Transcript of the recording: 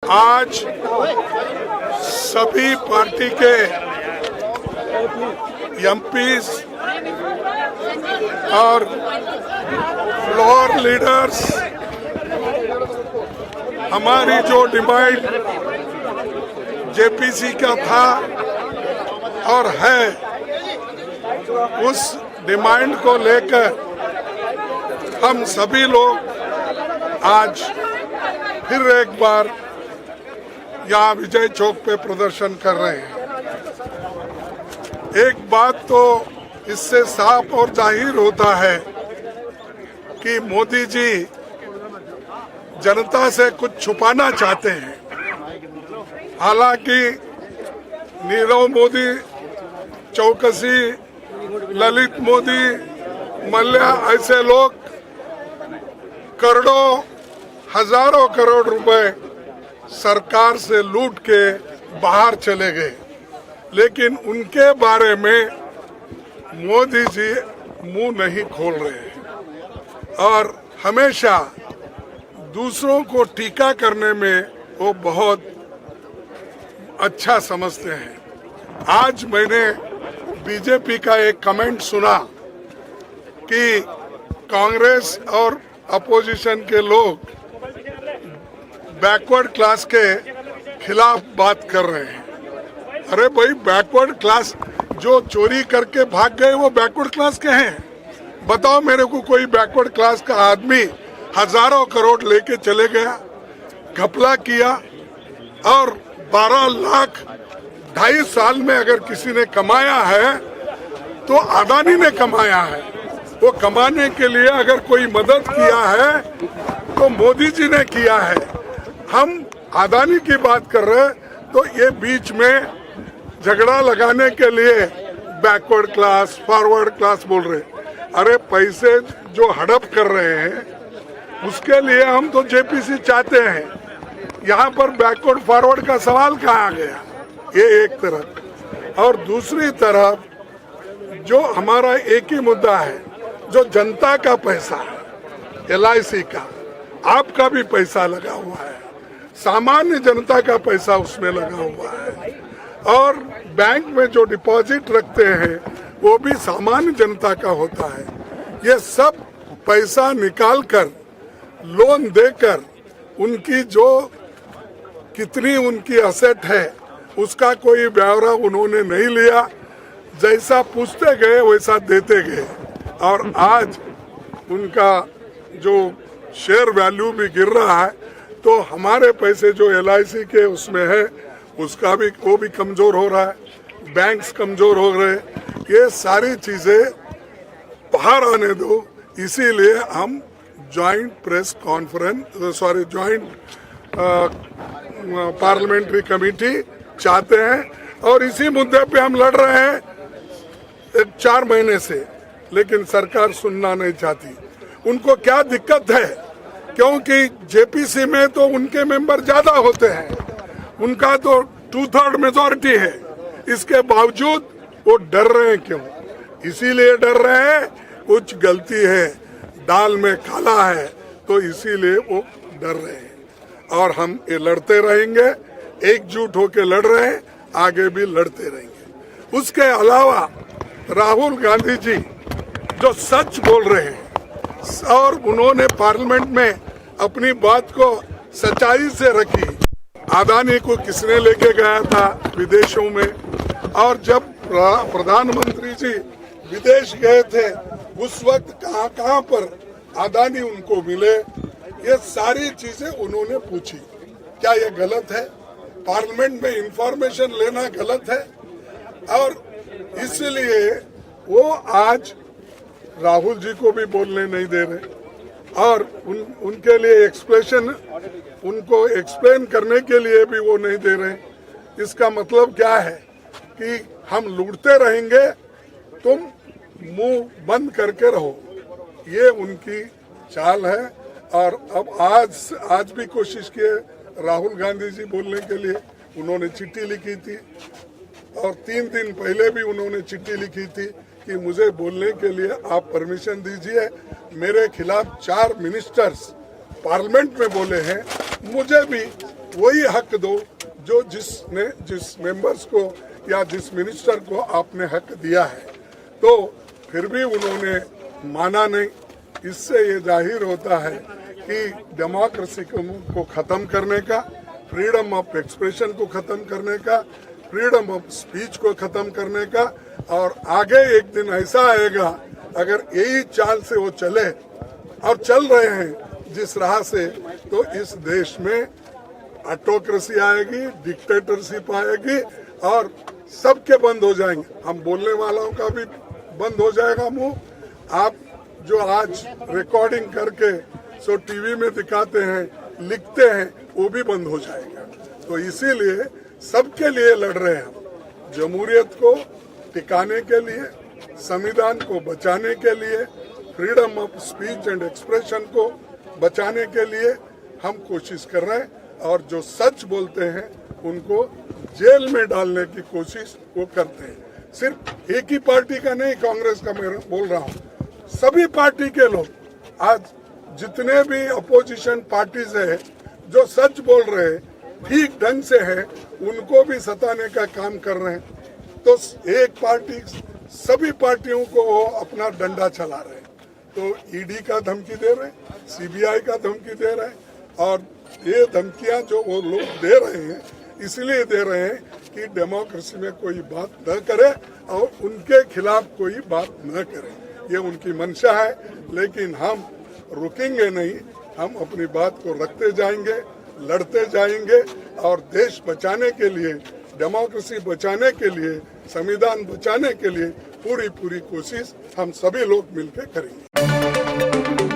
आज सभी पार्टी के एमपीज और फ्लोर लीडर्स हमारी जो डिमांड जेपीसी का था और है, उस डिमांड को लेकर हम सभी लोग आज फिर एक बार यहाँ विजय चौक पे प्रदर्शन कर रहे हैं। एक बात तो इससे साफ और जाहिर होता है कि मोदी जी जनता से कुछ छुपाना चाहते हैं। हालांकि नीरव मोदी, चौकसी, ललित मोदी, मल्ल्या ऐसे लोग करोड़ों हजारों करोड़ रुपए सरकार से लूट के बाहर चले गए, लेकिन उनके बारे में मोदी जी मुंह नहीं खोल रहे हैं और हमेशा दूसरों को टीका करने में वो बहुत अच्छा समझते हैं। आज मैंने बीजेपी का एक कमेंट सुना कि कांग्रेस और अपोजिशन के लोग बैकवर्ड क्लास के खिलाफ बात कर रहे हैं। अरे भाई, बैकवर्ड क्लास जो चोरी करके भाग गए वो बैकवर्ड क्लास के हैं? बताओ मेरे को कोई बैकवर्ड क्लास का आदमी हजारों करोड़ लेके चले गया, घपला किया और 12 लाख 2.5 साल में अगर किसी ने कमाया है तो अदानी ने कमाया है। वो कमाने के लिए अगर कोई मदद किया है तो मोदी जी ने किया है। हम अदानी की बात कर रहे हैं तो ये बीच में झगड़ा लगाने के लिए बैकवर्ड क्लास, फॉरवर्ड क्लास बोल रहे हैं। अरे पैसे जो हड़प कर रहे हैं उसके लिए हम तो जेपीसी चाहते हैं। यहाँ पर बैकवर्ड फॉरवर्ड का सवाल कहाँ आ गया? ये एक तरफ, और दूसरी तरफ जो हमारा एक ही मुद्दा है, जो जनता का पैसा है, LIC का, आपका भी पैसा लगा हुआ है, सामान्य जनता का पैसा उसमें लगा हुआ है, और बैंक में जो डिपॉजिट रखते हैं वो भी सामान्य जनता का होता है। ये सब पैसा निकालकर लोन देकर उनकी जो कितनी उनकी असेट है उसका कोई ब्यौरा उन्होंने नहीं लिया। जैसा पूछते गए वैसा देते गए, और आज उनका जो शेयर वैल्यू भी गिर रहा है, तो हमारे पैसे जो LIC के उसमें है उसका भी वो भी कमजोर हो रहा है, बैंक्स कमजोर हो रहे हैं। ये सारी चीजें बाहर आने दो, इसीलिए हम ज्वाइंट पार्लियामेंट्री कमेटी चाहते हैं, और इसी मुद्दे पे हम लड़ रहे हैं 4 महीने से, लेकिन सरकार सुनना नहीं चाहती। उनको क्या दिक्कत है? क्योंकि जेपीसी में तो उनके मेंबर ज्यादा होते हैं, उनका तो 2/3 मेजॉरिटी है। इसके बावजूद वो डर रहे हैं। क्यों? इसीलिए डर रहे हैं कुछ गलती है, दाल में काला है, तो इसीलिए वो डर रहे हैं। और हम ये लड़ते रहेंगे, एकजुट होकर लड़ रहे हैं, आगे भी लड़ते रहेंगे। उसके अलावा राहुल गांधी जी जो सच बोल रहे हैं और उन्होंने पार्लियामेंट में अपनी बात को सच्चाई से रखी। अदानी को किसने लेके गया था विदेशों में, और जब प्रधानमंत्री जी विदेश गए थे उस वक्त कहाँ पर अदानी उनको मिले, ये सारी चीजें उन्होंने पूछी। क्या ये गलत है? पार्लियामेंट में इंफॉर्मेशन लेना गलत है? और इसलिए वो आज राहुल जी को भी बोलने नहीं दे रहे, और उनके लिए उनको एक्सप्लेन करने के लिए भी वो नहीं दे रहे। इसका मतलब क्या है कि हम लूटते रहेंगे, तुम मुंह बंद करके रहो। ये उनकी चाल है। और अब आज भी कोशिश किए राहुल गांधी जी बोलने के लिए, उन्होंने चिट्ठी लिखी थी, और 3 दिन पहले भी उन्होंने चिट्ठी लिखी थी कि मुझे बोलने के लिए आप परमिशन दीजिए। मेरे खिलाफ 4 मिनिस्टर्स पार्लियामेंट में बोले हैं, मुझे भी वही हक दो जो जिस मेंबर्स को या जिस मिनिस्टर को आपने हक दिया है। तो फिर भी उन्होंने माना नहीं। इससे ये जाहिर होता है कि डेमोक्रेसी को खत्म करने का, फ्रीडम ऑफ एक्सप्रेशन को खत्म करने का, फ्रीडम ऑफ स्पीच को खत्म करने का, और आगे एक दिन ऐसा आएगा अगर यही चाल से वो चले और चल रहे हैं जिस राह से, तो इस देश में ऑटोक्रेसी आएगी, डिक्टेटरशिप आएगी और सबके बंद हो जाएंगे। हम बोलने वालों का भी बंद हो जाएगा मुंह। आप जो आज रिकॉर्डिंग करके सो टीवी में दिखाते हैं, लिखते हैं, वो भी बंद हो जाएगा। तो इसीलिए सबके लिए लड़ रहे हैं हम, जमहूरियत को टिकाने के लिए, संविधान को बचाने के लिए, freedom of speech and expression को बचाने के लिए हम कोशिश कर रहे हैं। और जो सच बोलते हैं उनको जेल में डालने की कोशिश वो करते हैं। सिर्फ एक ही पार्टी का नहीं, कांग्रेस का मैं बोल रहा हूँ, सभी पार्टी के लोग आज जितने भी अपोजिशन पार्टीज है जो सच बोल रहे हैं, ठीक ढंग से है, उनको भी सताने का काम कर रहे हैं। तो एक पार्टी सभी पार्टियों को वो अपना डंडा चला रहे हैं। तो ईडी का धमकी दे रहे हैं, सीबीआई का धमकी दे रहे हैं, और ये धमकियां जो वो लोग दे रहे हैं इसलिए दे रहे हैं कि डेमोक्रेसी में कोई बात न करे और उनके खिलाफ कोई बात न करे। ये उनकी मंशा है, लेकिन हम रुकेंगे नहीं। हम अपनी बात को रखते जाएंगे, लड़ते जाएंगे और देश बचाने के लिए, डेमोक्रेसी बचाने के लिए, संविधान बचाने के लिए पूरी कोशिश हम सभी लोग मिलकर करेंगे।